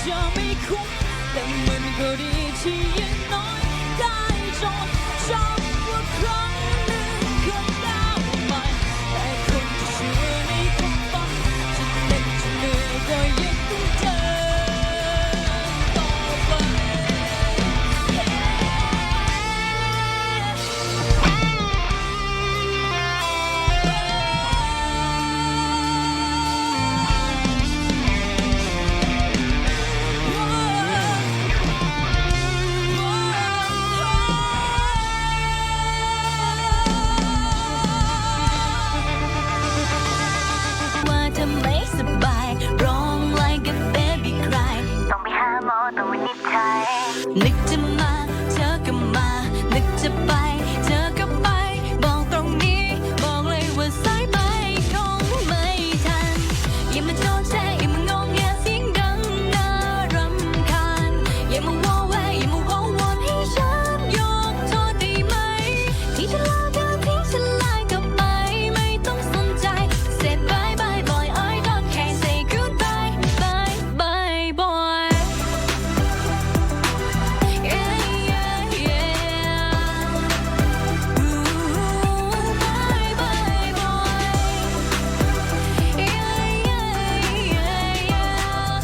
จะไม่คุ้มแต่มันก็ดีที่ยังน้อยได้จดจำว่าครั้งหนึ่งเคยก้าวมาแต่คนที่เชื่อในความฝันจะเหน็ดจะเหนื่อยก็ยังต้องเดินต่อไปว่าทำไมสบายร้อง like a baby cry ต้องไปหาหมอต้องวินิจฉัย นึกจะมาเธอก็มานึกจะไปเธอก็ไปบอกตรงนี้บอกเลยว่าสายไปคงไม่ทันอย่ามาโทษแท้อย่ามางงแงเสียงดังน่ารำคาญอย่ามาว้าวแวอย่ามาว้าววอนให้ฉันยกโทษได้ไหมที่ฉันลาเธอทิ้งฉันลายกลับไปไม่ต้องสนใจ Said bye bye boy I don't care say goodbye bye bye boy yeah yeah yeah ooh bye bye boy yeah yeah yeah yeah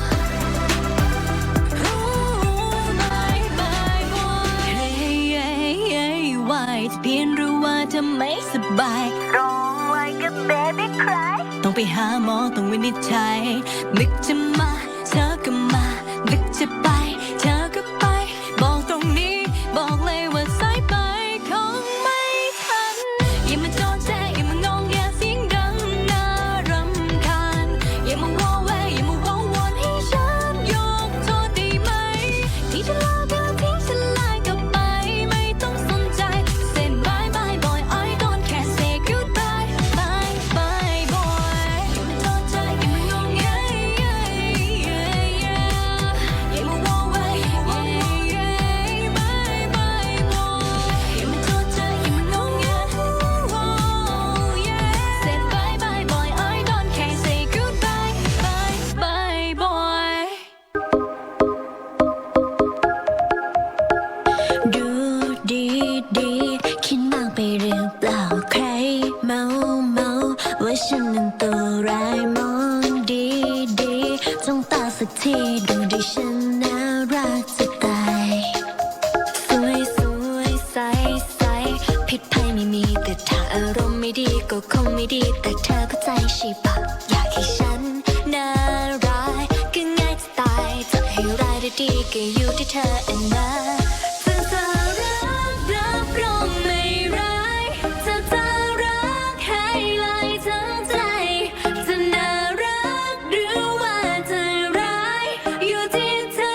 ooh bye bye boy hey hey hey why จะเพี้ยนหรือว่าเธอไม่สบาย ร้อง like a baby cry ต้องไปหาหมอต้องวินิจฉัยนึกจะมาเธอก็มานึกจะไปเธอก็ไปบอกตรงนี้บอกเลยว่าสายไปคงไม่ทันอย่ามาโทษแท้อย่ามางงแงเสียงดังน่ารำคาญอย่ามาว้าวแวอย่ามาว้าววอนให้ฉันยกโทษได้ไหมที่ฉันลาเธอทิ้งฉันลายกลับไปไม่ต้องสนใจ Say bye bye boy I don't care say goodbye bye bye boy อย่ามาโทษใจอย่ามางงแงอย่ามาว้าวแวอย่ามาว้าวbye bye boy อย่ามาโทษใจอย่ามางงแง Say bye bye boy I don't care say goodbye bye bye boy ดูดีดีคิดมากไปหรือเปล่าใครเมาว่าฉันนั้นตัวร้ายมองดีจ้องตาสักทีดูดิฉันน่ารักจะตายสวยใสผิดภัยไม่มีแต่ถ้าอารมณ์ไม่ดีก็คงไม่ดีแต่เธอเข้าใจใช่ปะอยากให้ฉันน่าร้ายก็ง่ายจะตายจะให้ร้ายได้ดีก็อยู่ที่เธอเองนะจะรับรองไม่ร้ายจะรักให้ลายทั้งใจจะน่ารักหรือว่าจะร้ายอยู่ที่เธอ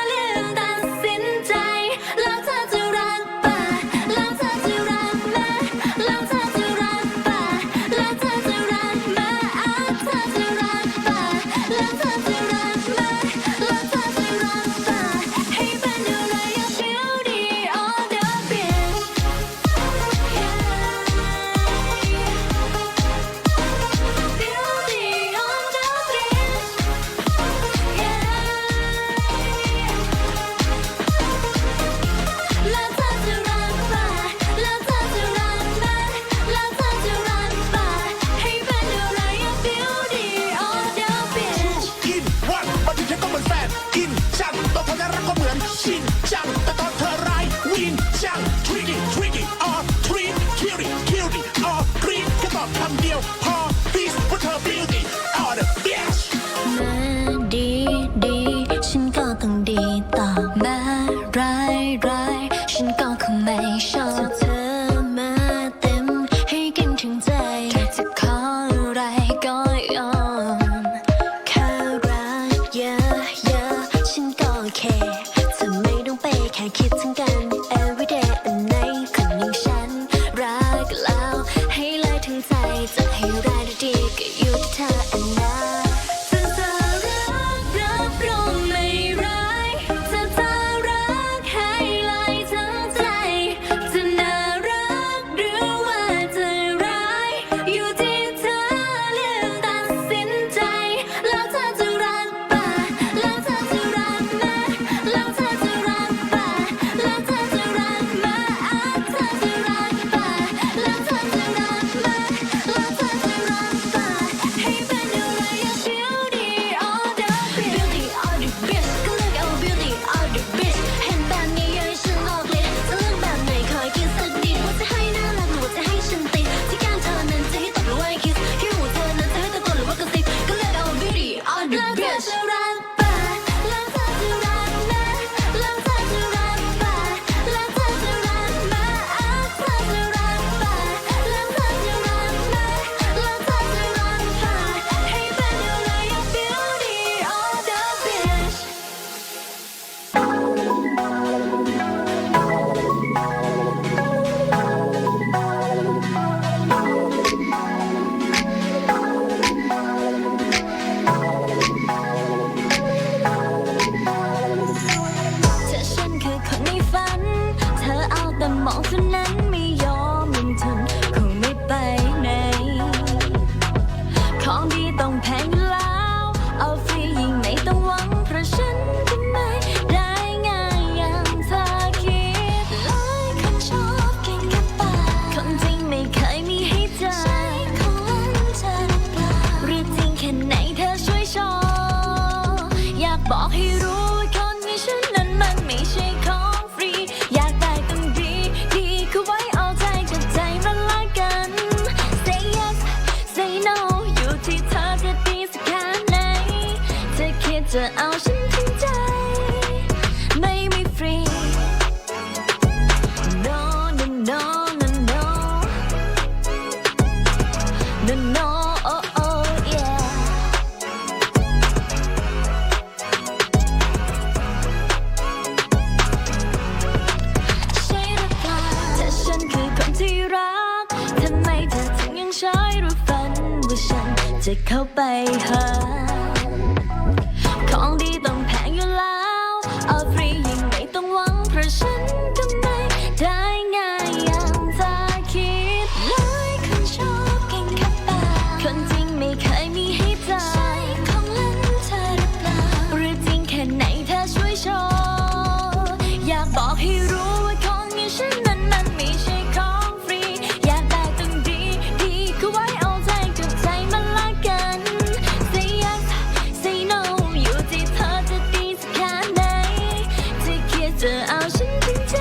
เลือกตัดสินใจแล้วเธอจะรักป่ะแล้วเธอจะรักไหมแล้วเธอจะรักป่ะแล้วเธอจะรักไหมเธอจะรักป่ะแล้วเธอจะรักไหมแล้วเธอจะรักป่ะให้เป็นอะไรอย่า beauty all the bitch beauty all the bitchแล้วเธอจะรักป่ะแล้วเธอจะรักไหมแล้วเธอจะรักป่ะให้เป็นอะไรอย่า beauty all the bitch อินวันบางทีเธอก็เหมือนแฟนอินจังตอนเธอน่ารักก็เหมือนชินจังแต่ตอนเธอร้ายวินจัง tricky or treat cutie or green แค่ตอบคำเดียวพอ please ว่าเธอ beauty all the best มาดีฉันก็ต้องดีต่อมาร้ายฉันก็คงไม่ชอบเธอมาเต็มให้กินถึงใจแค่จะขออะไรก็ยอมแค่รักเยอะฉันก็โอเคเธอไม่ต้องไปแค่คิดถึงกัน everyday and night คนอย่างฉันรักแล้วให้เลยถึงใจจะให้ร้ายหรือดีก็อยู่ที่เธออันนั้นจะรับรองไม่ร้ายจะรักให้เลยทั้งใจจะน่ารักหรือว่าจะร้ายอยู่ที่เธอเลือกตัดสินใจแล้วเธอจะรักป่ะแล้วเธอจะรัก ของดีต้องแพงอยู่แล้วเอาฟรียิ่งไม่ต้องหวังเพราะฉันก็ไม่ได้ง่ายอย่างเธอคิดหลายคนชอบกินแค่ปากคนจริงไม่เคยมีให้เจอใช่ของเล่นเธอหรือเปล่าหรือจริงแค่ไหนเธอช่วยโชว์อยากบอกให้รู้ว่าคนอย่างฉันนั้นมันไม่ใช่ของฟรีอยากได้ต้องดีดีคือไว้เอาใจกับใจมันละกัน Say yes Say no อยู่ที่เธอจะดีสักแค่ไหนเธอคิดจะเอาฉันทิ้งใจไม่มีฟรี No no no no no no no oh oh yeah ใช่หรือเปล่าถ้าฉันคือคนที่รักทำไมเธอถึงยังใช้หรือฝันว่าฉันจะเข้าไปหาของดีต้องแพงอยู่แล้วเอาฟรียิ่งไม่ต้องหวังเพราะฉันก็ไม่ได้ง่ายอย่างเธอคิดหลายคนชอบกินแค่ปากคนจริงไม่เคยมีให้เจอใช่ของเล่นเธอหรือเปล่าหรือจริงแค่ไหนเธอช่วยโชว์อยากบอกให้รู้ว่าของอย่างฉันนั้นมันไม่ใช่ของฟรีอยากได้ต้องดีดีคือไว้เอาใจกับใจมันละกัน Say yes Say no อยู่ที่เธอจะดีสักแค่ไหนเธอคิดจะเอาฉันทิ้งใจ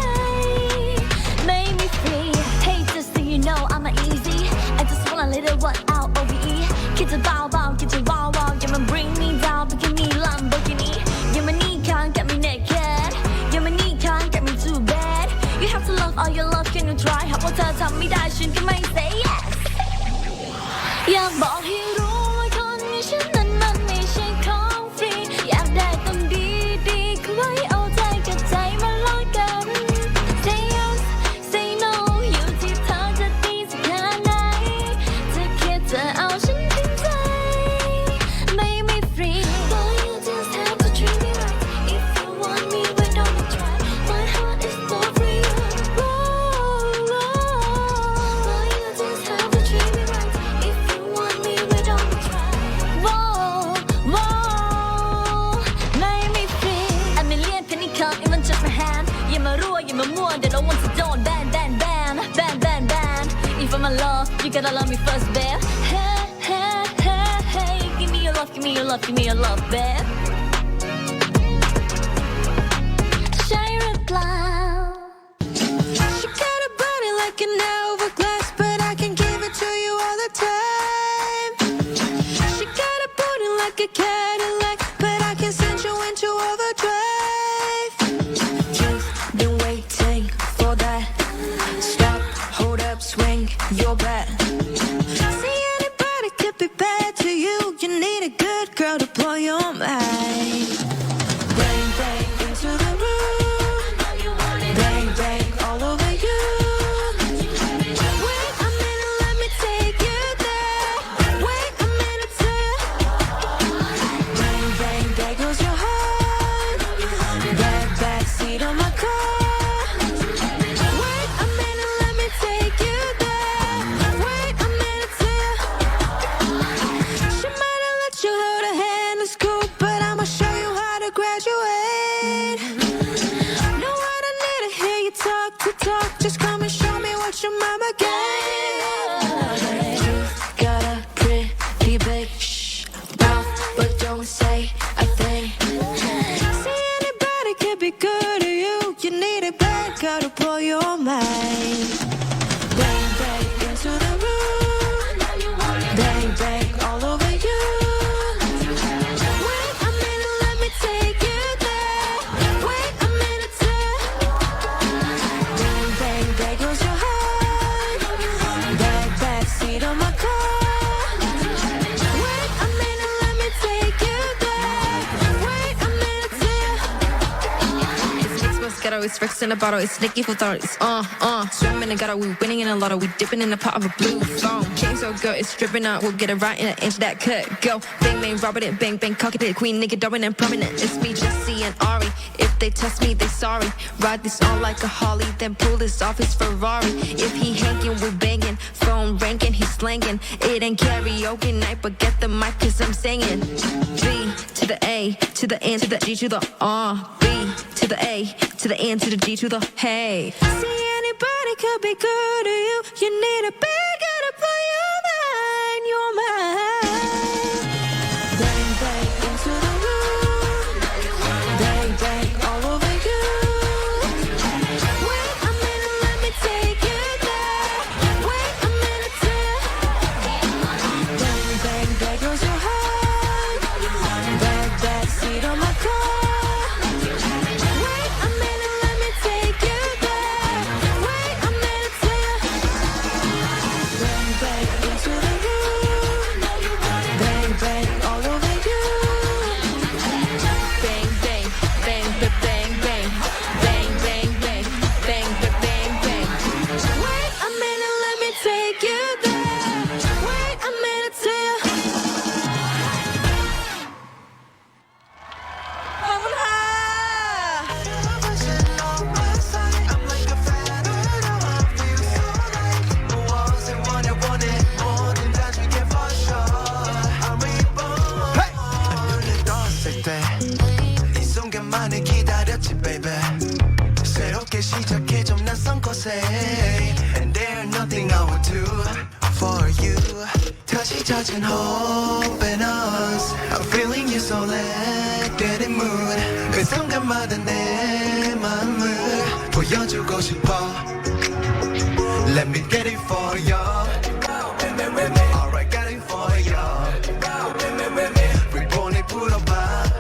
ไม่มีฟรี Hey just so you know I'm not easy I just wanna let it work out OVE คิดจะเบาๆคิดจะว้าวๆอย่ามา bring me down ไปแค่มี Lamborghini อย่ามานี่ค้าง get me naked อย่ามานี่ค้าง get me too bad You have to love all your love can you try หากว่าเธอทำไม่ได้ฉันก็ไม่ say yes อยากบอกให้รู้ว่าคนอย่างฉันนั้นมันไม่ใช่ของฟรีอยากได้ต้องดีดีคือไว้เอาใจกับใจมันละกัน Say yes Say no อยู่ที่เธอจะดีสักแค่ไหนเธอคิดจะเอาฉันทิ้งใจไม่มีฟรี Boy you just have to treat me right If you want me why don't you try My heart is for free Boy you just have to treat me right If you want me why don't you try ไม่มีฟรี A million penny come even just my hand อย่ามารั่วอย่ามามั่วเดี๋ยวเราwant to don't ban ban ban ban ban ban If I'm in love you gotta love me first babe Hey hey hey hey give me your love give me your love give me your love babe ใช่หรือเปล่า She got a body like an hourglass but I can give it to you all the time She got a body like a Cadillac but I can send you into overdrive You've been waiting for that Stop, hold up, swing your bat See anybody could be bad to you You need a good girl to blow your mind Bang, bang, into the room Bang, bang, all over you Wait a minute, let me take you there Wait a minute till Bang, bang, there goes your heart Back seat of my car Wait a minute, let me take you there Wait a minute till She might have let you hold her hand in school But I'ma show you how to graduate No, I don't need to hear you talk to talk Just come and show me what your mama gave You've got a pretty big mouth But don't say a thing See anybody can be good to you You need a bad girl to blow your mind Bang, bang, into the room Bang, bang, all over you Wait a minute, let me take you there Wait a minute till Bang, bang, there goes your heart grotto. It's Rex in a bottle. It's Nicky for authorities. Swimming in the gutter. We winning in a lotto. We dipping in the pot of a blue phone. Chain so good, it's dripping out. We'll get it right in an inch that cut. Go. Bang, bang, Robert it. Bang, bang, cock it. Queen, nigga, dominant, prominent. It's me, Jesse, and Ari. If they test me, they sorry. Ride this on like a Harley. Then pull this off his Ferrari. If he hanging, we banging. Phone ranking, he slanging. It ain't karaoke night, but get the mic, cause I'm singing. B to the A, to the N, to the G, to the R. B to the A, to the N, to the G, to the hey. See, anybody could be good to you. You need a big guy to put your mind, your mind. Bang, bang, into the room. Bang, bang, all over you. Wait a minute, let me take you there. Wait a minute, bang, bang, there goes your heart. Back seat on my car. Wait a minute, let me take you there. Wait a minute, bang, bang, into the room. Bang, bang, all over you. Bang, bang, bang, bang, bang, bang. Bang, bang, bang, bang, bang, bang. Wait a minute, let me take you there. Wait a minute, 이 순간만을 기다렸지 baby 새롭게 시작해 좀 낯선 곳에 And there's nothing I would do for you 다시 찾은 hope in us I'm feeling you so let get in mood 그 순간마다 내 마음을 보여주고 싶어 Let me get it for you Alright got it for you 리본을 풀어봐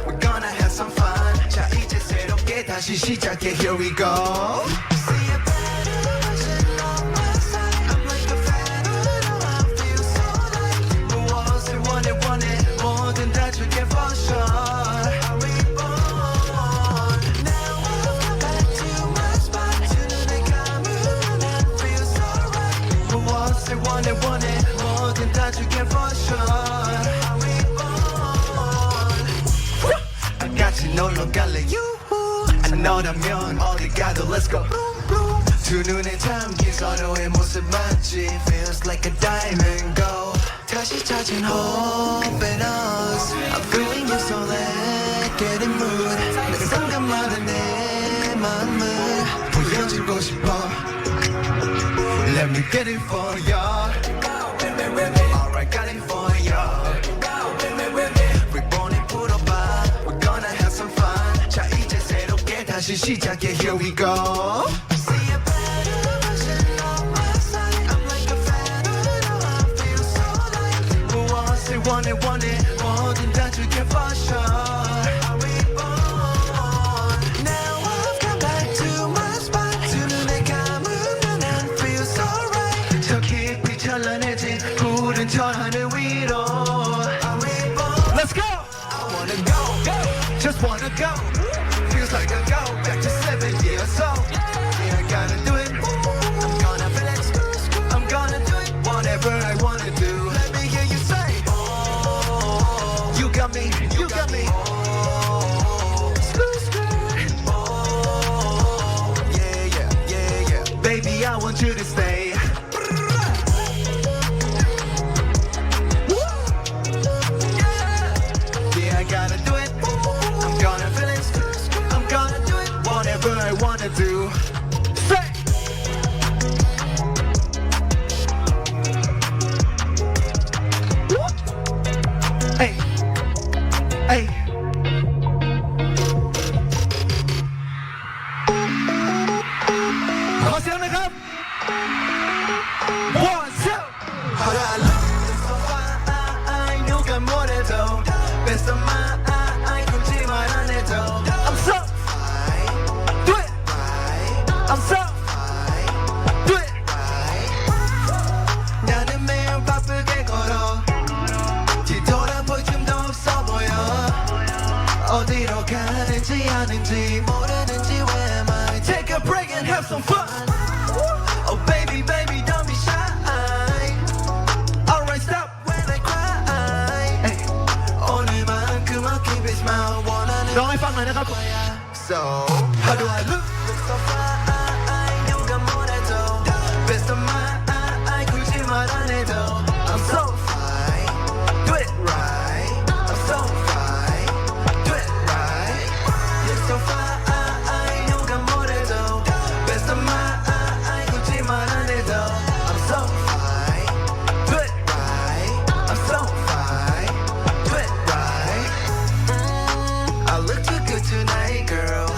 We're gonna have some fun 자 이제 새롭게 다시 시작해 Here we go See a better version of myself I'm like a fan I feel so like 무엇을 원해 뭐든 다 줄게 for sure I'm reborn Now I've come back to my spot 두 눈을 감으면 I feel so right 무엇을 원해 뭐든 다 줄게 for sure I'm reborn 같이 놀러 갈래 너라면 어디 가도 let's go 두 눈에 담긴 서로의 모습 맞지 Feels like a diamond go 다시 찾은 hope in us I'm feeling you so let get in mood 내 순간마다 내 마음을 보여주고 싶어 Let me get it for you Alright got it for you 리본을 풀어봐 We're gonna have some fun 자 이제 새롭게 다시 시작해 Here we go See a better version of myself I'm like a fan I feel so like 무엇을 원해 뭐든 다 줄게 for sure I'm reborn Now I've come back to my spot 두 눈을 감으면 I feel so right 저 깊이 찬란해진 푸른 저 하늘 위로 I'm reborn Let's go I wanna go Just wanna go Feels like I go back to 7 years old Yeah, I gotta do it I'm gonna feel it I'm gonna do it Whatever I wanna do Let me hear you say Oh, you got me Oh, oh, yeah Baby, I want you to stay Yeah, I gotta do it I'm gonna feel it I'm gonna do it Whatever I wanna do Say Hey Heyขอเสียงหน่อยครับ One, two How do I love you so fine 누가 뭐래도 Best of mine 굳지만 안 해도 I'm so fine Do it I'm so fine Do it 나는 매일 바쁘게 걸어 뒤돌아볼 틈도 없어 보여 어디로 가는지 아는지 모르는지 왜 my take a break and have some fun. Oh baby, baby, don't be shy. Alright, stop when I cry. 오늘만큼은 keep it smile. 원하는 ร้องให้ฟังหน่อยนะครับ So how do I look? So fine. 누가 뭐래도 best of mine. 굳이 말 안 해도 I'm so fine. Do it right. I'm so fine. Do it right. You're so fine. 누가 뭐래도 best of mine. 굳이 말 안 해도 I'm so fine. Do it right. I'm so fine. Do it right. I look too good tonight, girl.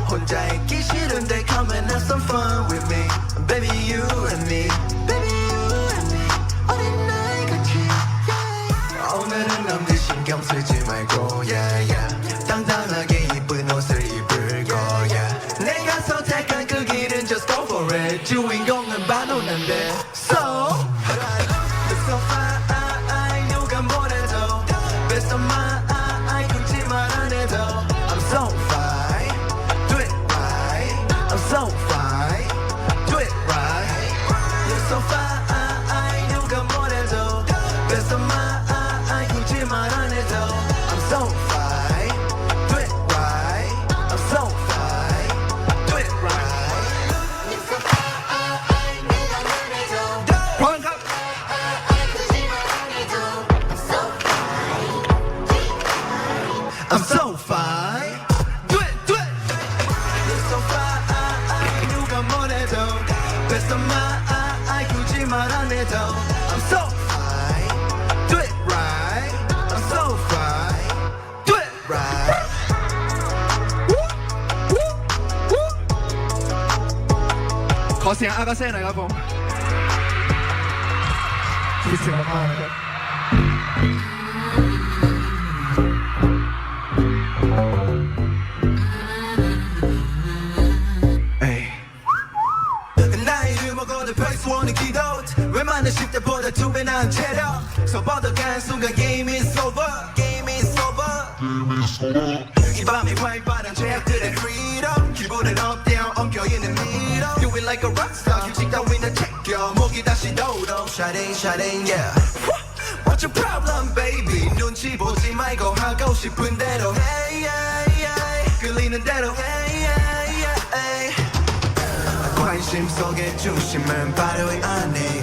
혼자 있기 싫은데 come and have some fun with me. Baby, you and me. Baby, you and me. 어린 나이 같이. Yeah. 오늘은 남들 신경 쓰지 말고, yeah, yeah. 당당하게 이쁜 옷을 입을 거야. 내가 선택한 그 길은 just go for it. 주인공은 바로 난데. So, look so fine. 누가 뭐래도 best of mine. 굳이 말 안 해도 I'm so fine. Do it right. I'm so fine. Do it right. You're so fine. 누가 뭐래도 best of mine. 굳이 말 안 해도 I'm so fine. Do it right. I'm so fine. Do it right. You're so fine. 누가 뭐래도 พร้อมครับ 굳이 말 안 해도 I'm so fine. I'm so fine. Do it, do it. You're so fine. 누가 뭐래도 best of mine. 굳이 말 안 해도 I'm so fine. Do it right. I'm so fine. Do it right. ขอเสียงอากาเซ่หน่อยครับผมคิดถึงมากๆนะครับ 에이. 나이를 먹어도 별수원은 기도 웬만한 10대보다 2배 나은 체력 서버덕한 순간 game is over. Game is over. 이 밤이 활발한 죄악들의 freedom 기분은 up down 엉켜있는 middle Do it like a rockstar 휴식 따위는 챙겨 목이 다시 도로 Shining shining yeah What's your problem baby 눈치 보지 말고 하고 싶은 대로 Hey hey hey 끌리는 대로 Hey hey hey 관심 속의 중심은 바로 이 안에